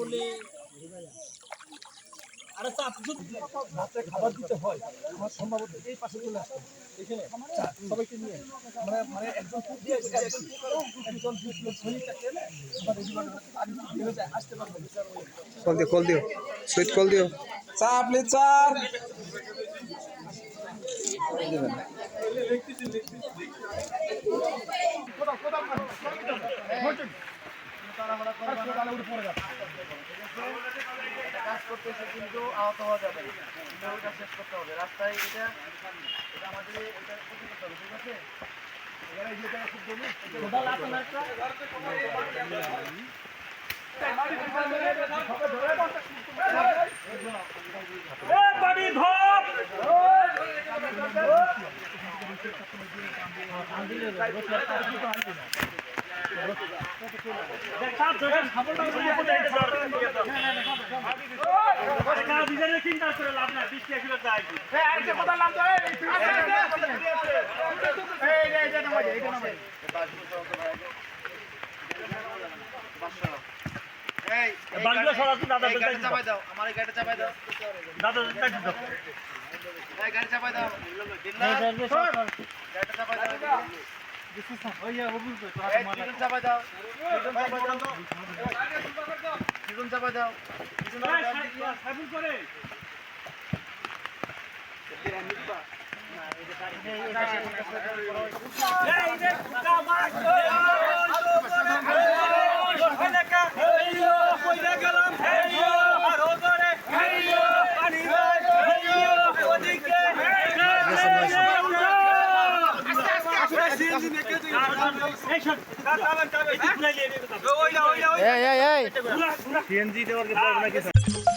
বলে আরে চাপ রাতে খাবার দিতে হয় আমার সম্ভবত এই পাশে চলে আসছে এখানে সবাইকে নিয়ে মানে মানে একজন কুক দিয়ে একজন আসতে পারবে কল দিও সুইট কল দিও চা প্লিজ চার কাজ করতেছে কিন্তু আহত হওয়া যাবে না, কিন্তু ওইটা শেষ করতে হবে রাস্তায়। এটা এটা আমাদের এটা ক্ষতি করতে হবে, ঠিক আছে? চাপাই দাও, আমার গাড়িটা চাপাই দাও, গাড়ি চাপাই দাও, গাড়িটা চাপাই দাও, চাপাই দাও, চাপাই দাও, এই